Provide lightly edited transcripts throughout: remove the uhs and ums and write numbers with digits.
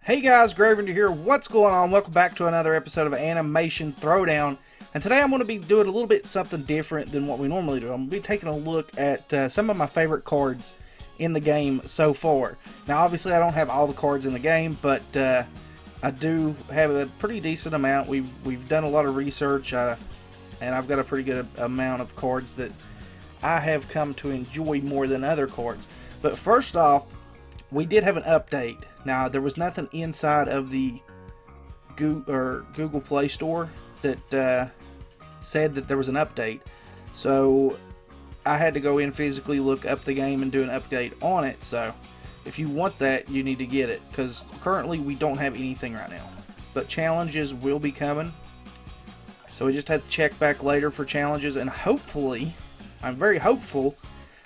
Hey guys, Gravender here. What's going on? Welcome back to another episode of Animation Throwdown. And today I'm going to be doing a little bit something different than what we normally do. I'm going to be taking a look at some of my favorite cards in the game so far. Now obviously I don't have all the cards in the game, but I do have a pretty decent amount. We've done a lot of research and I've got a pretty good amount of cards that I have come to enjoy more than other cards. But first off, we did have an update. Now, there was nothing inside of the Google Play Store that said that there was an update. So, I had to go in physically, look up the game, and do an update on it. So, if you want that, you need to get it. Because currently, we don't have anything right now. But challenges will be coming. So, we just have to check back later for challenges. And hopefully, I'm very hopeful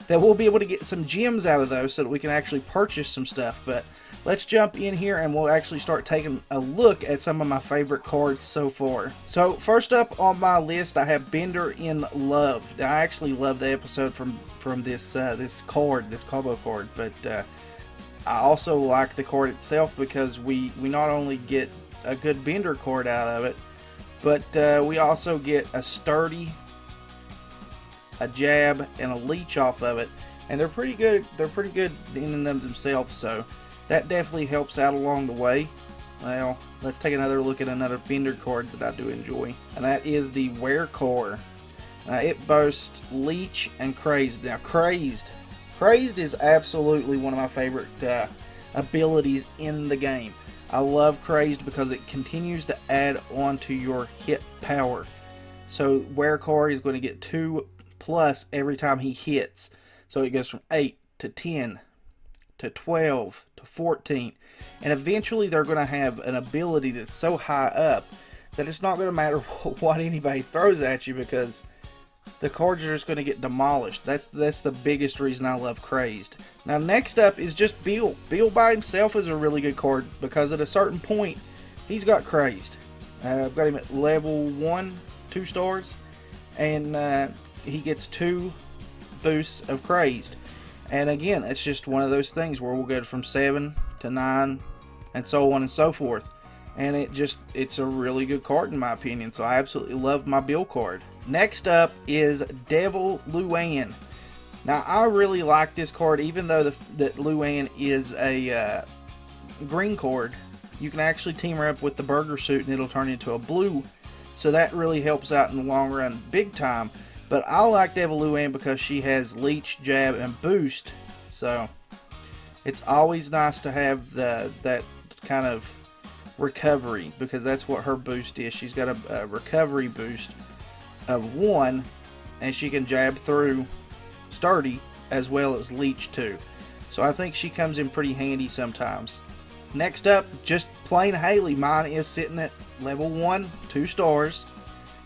that we'll be able to get some gems out of those so that we can actually purchase some stuff. But let's jump in here and we'll actually start taking a look at some of my favorite cards so far. So first up on my list, I have Bender in Love. Now, I actually love the episode from this this combo card, but I also like the card itself because we not only get a good Bender card out of it, but we also get a Sturdy, a Jab, and a Leech off of it, and they're pretty good. They're pretty good in and of themselves, so that definitely helps out along the way. Well, let's take another look at another Bender card that I do enjoy, and that is the Werecore. It boasts Leech and Crazed. Now, Crazed is absolutely one of my favorite abilities in the game. I love Crazed because it continues to add on to your hit power. So Werecore is going to get 2+ every time he hits. So it goes from 8 to 10 to 12 to 14. And eventually they're going to have an ability that's so high up that it's not going to matter what anybody throws at you because the cards are just going to get demolished. That's the biggest reason I love Crazed. Now next up is just Beel. Beel by himself is a really good card because at a certain point he's got Crazed. I've got him at level 1, 2 stars. And he gets 2 boosts of Crazed. And again, it's just one of those things where we'll go from 7 to 9 and so on and so forth. And it's a really good card in my opinion. So I absolutely love my Beel card. Next up is Devil Luan. Now I really like this card, even though that Luan is a green card. You can actually team her up with the burger suit and it'll turn into a blue. So that really helps out in the long run big time. But I like Devil Luan because she has Leech, Jab, and Boost. So it's always nice to have that kind of recovery because that's what her boost is. She's got a recovery boost of 1 and she can jab through Sturdy as well as Leech too. So I think she comes in pretty handy sometimes. Next up, just plain Haley. Mine is sitting at level 1, 2 stars.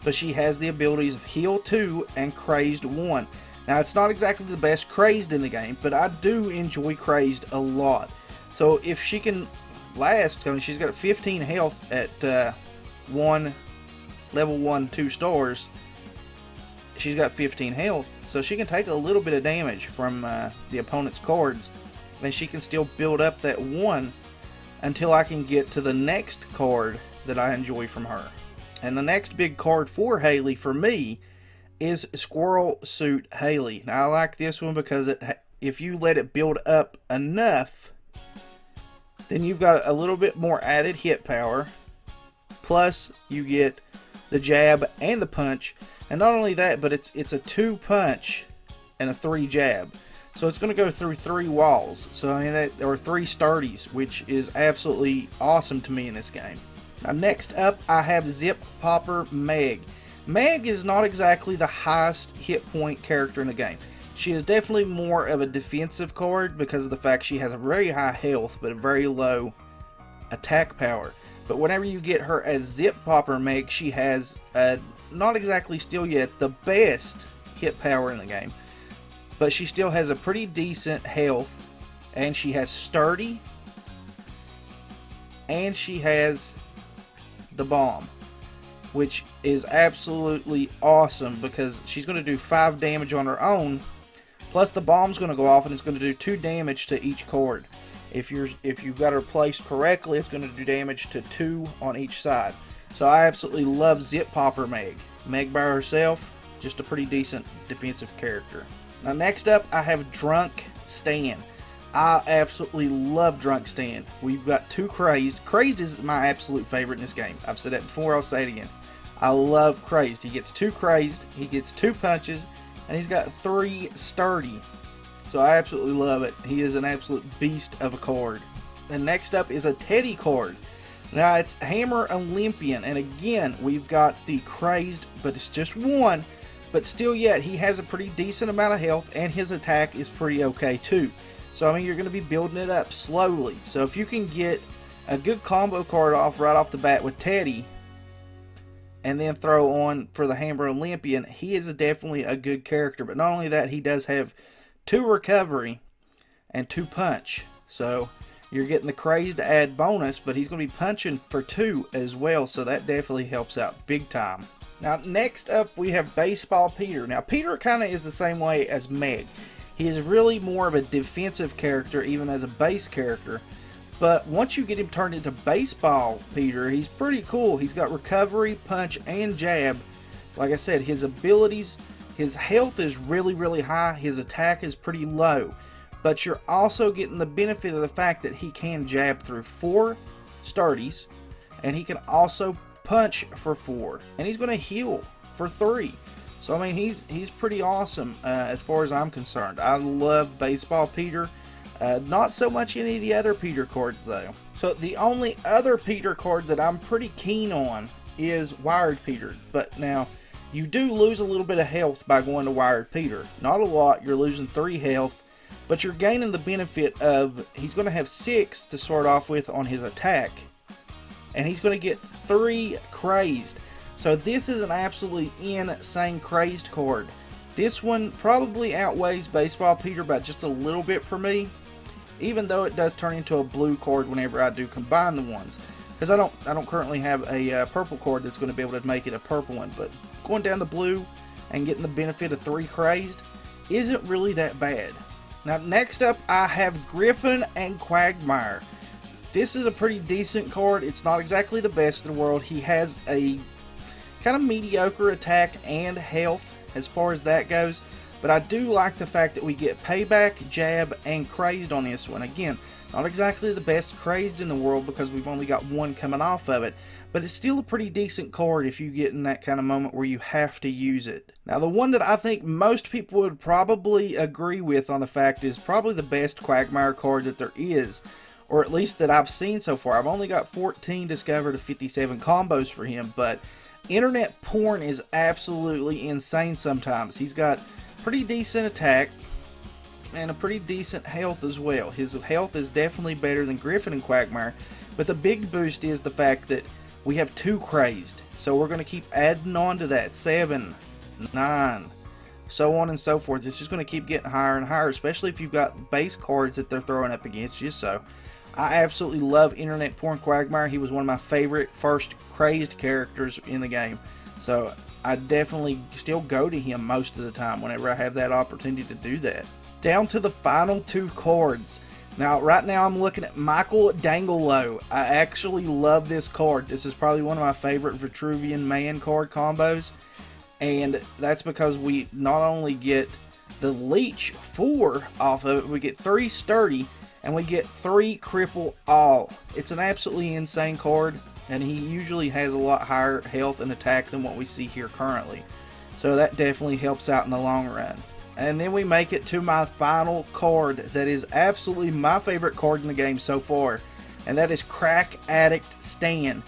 But she has the abilities of Heal 2 and Crazed 1. Now, it's not exactly the best Crazed in the game, but I do enjoy Crazed a lot. So, if she can last, I mean, she's got 15 health at level 1, 2 stars. She's got 15 health, so she can take a little bit of damage from the opponent's cards. And she can still build up that 1 until I can get to the next card that I enjoy from her. And the next big card for Haley, for me, is Squirrel Suit Haley. Now, I like this one because if you let it build up enough, then you've got a little bit more added hit power. Plus, you get the jab and the punch. And not only that, but it's a 2 punch and a 3 jab. So it's going to go through 3 walls. So I mean, there are 3 sturdies, which is absolutely awesome to me in this game. Now next up, I have Popper Meg. Meg is not exactly the highest hit point character in the game. She is definitely more of a defensive card because of the fact she has a very high health but a very low attack power. But whenever you get her as Popper Meg, she has not exactly still yet the best hit power in the game. But she still has a pretty decent health, and she has Sturdy, and she has the Bomb, which is absolutely awesome because she's going to do 5 damage on her own, plus the bomb's going to go off and it's going to do 2 damage to each card. If you've got her placed correctly, it's going to do damage to 2 on each side. So I absolutely love Zip Popper Meg. Meg by herself, just a pretty decent defensive character. Now next up, I have Drunk Stan. I absolutely love Drunk Stan. We've got 2 Crazed. Crazed is my absolute favorite in this game. I've said that before, I'll say it again. I love Crazed. He gets 2 Crazed, he gets 2 punches, and he's got 3 Sturdy. So I absolutely love it. He is an absolute beast of a card. And next up is a Teddy card. Now it's Hammer Olympian, and again we've got the Crazed, but it's just 1. But still yet, he has a pretty decent amount of health, and his attack is pretty okay too. So I mean, you're going to be building it up slowly. So if you can get a good combo card off right off the bat with Teddy, and then throw on for the Hammer Olympian, he is definitely a good character. But not only that, he does have 2 recovery and 2 punch. So you're getting the Crazed to add bonus, but he's going to be punching for 2 as well. So that definitely helps out big time. Now next up we have Baseball Peter. Now Peter kind of is the same way as Meg. He is really more of a defensive character even as a base character. But once you get him turned into Baseball Peter, he's pretty cool. He's got recovery, punch, and jab. Like I said, his abilities, his health is really high. His attack is pretty low. But you're also getting the benefit of the fact that he can jab through 4 Starties. And he can also punch for 4. And he's going to heal for 3. So I mean, he's pretty awesome as far as I'm concerned. I love Baseball Peter. Not so much any of the other Peter cards though. So the only other Peter card that I'm pretty keen on is Wired Peter. But now, you do lose a little bit of health by going to Wired Peter. Not a lot, you're losing 3 health. But you're gaining the benefit of, he's going to have 6 to start off with on his attack. And he's going to get 3 Crazed. So this is an absolutely insane Crazed card. This one probably outweighs Baseball Peter by just a little bit for me. Even though it does turn into a blue card whenever I do combine the ones. Because I don't currently have a purple card that's going to be able to make it a purple one. But going down to blue and getting the benefit of 3 Crazed isn't really that bad. Now next up I have Griffin and Quagmire. This is a pretty decent card. It's not exactly the best in the world. He has a kind of mediocre attack and health as far as that goes. But I do like the fact that we get Payback, Jab, and Crazed on this one. Again, not exactly the best Crazed in the world because we've only got 1 coming off of it. But it's still a pretty decent card if you get in that kind of moment where you have to use it. Now the one that I think most people would probably agree with on the fact is probably the best Quagmire card that there is. Or at least that I've seen so far. I've only got 14 discovered of 57 combos for him. But internet porn is absolutely insane sometimes. He's got pretty decent attack and a pretty decent health as well. His health is definitely better than Griffin and Quagmire. But the big boost is the fact that we have 2 Crazed. So we're going to keep adding on to that. 7, 9, so on and so forth. It's just going to keep getting higher and higher, especially if you've got base cards that they're throwing up against you. So I absolutely love Internet Porn Quagmire. He was one of my favorite first Crazed characters in the game. So I definitely still go to him most of the time whenever I have that opportunity to do that. Down to the final 2 cards. Now, right now I'm looking at Michael Dangelo. I actually love this card. This is probably one of my favorite Vitruvian Man card combos. And that's because we not only get the Leech 4 off of it, we get 3 Sturdy, and we get 3 Cripple All. It's an absolutely insane card, and he usually has a lot higher health and attack than what we see here currently. So that definitely helps out in the long run. And then we make it to my final card that is absolutely my favorite card in the game so far. And that is Crack Addict Stan.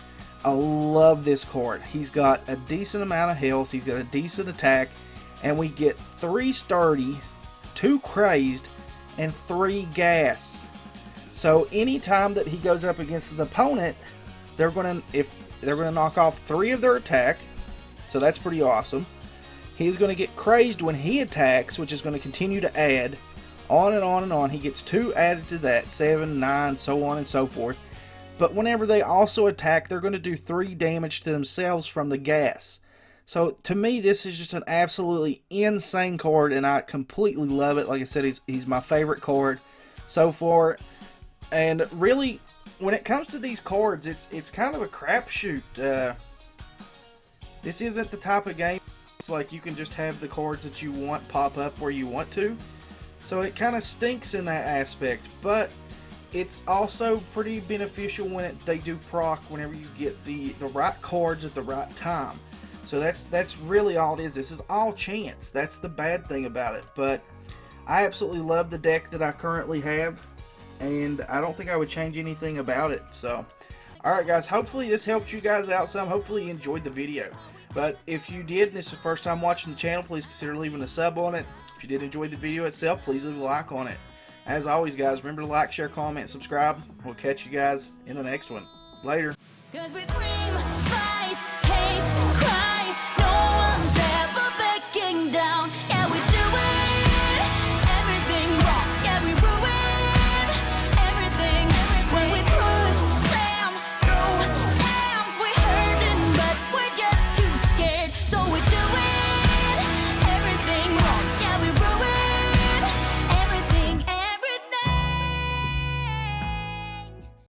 I love this card. He's got a decent amount of health. He's got a decent attack. And we get 3 Sturdy, 2 Crazed, and 3 Gas. So anytime that he goes up against an opponent, they're going to knock off 3 of their attack. So that's pretty awesome. He's going to get Crazed when he attacks, which is going to continue to add on and on and on. He gets 2 added to that, 7, 9, so on and so forth. But whenever they also attack, they're going to do 3 damage to themselves from the gas. So to me, this is just an absolutely insane card, and I completely love it. Like I said, he's my favorite card so far. And really, when it comes to these cards, it's kind of a crapshoot. This isn't the type of game it's like you can just have the cards that you want pop up where you want to. So it kind of stinks in that aspect, but it's also pretty beneficial when they do proc whenever you get the right cards at the right time. So that's really all it is. This is all chance. That's the bad thing about it. But I absolutely love the deck that I currently have, and I don't think I would change anything about it. So, alright guys, hopefully this helped you guys out some. Hopefully you enjoyed the video. But if you did, and this is the first time watching the channel, please consider leaving a sub on it. If you did enjoy the video itself, please leave a like on it. As always guys, remember to like, share, comment, subscribe. We'll catch you guys in the next one. Later.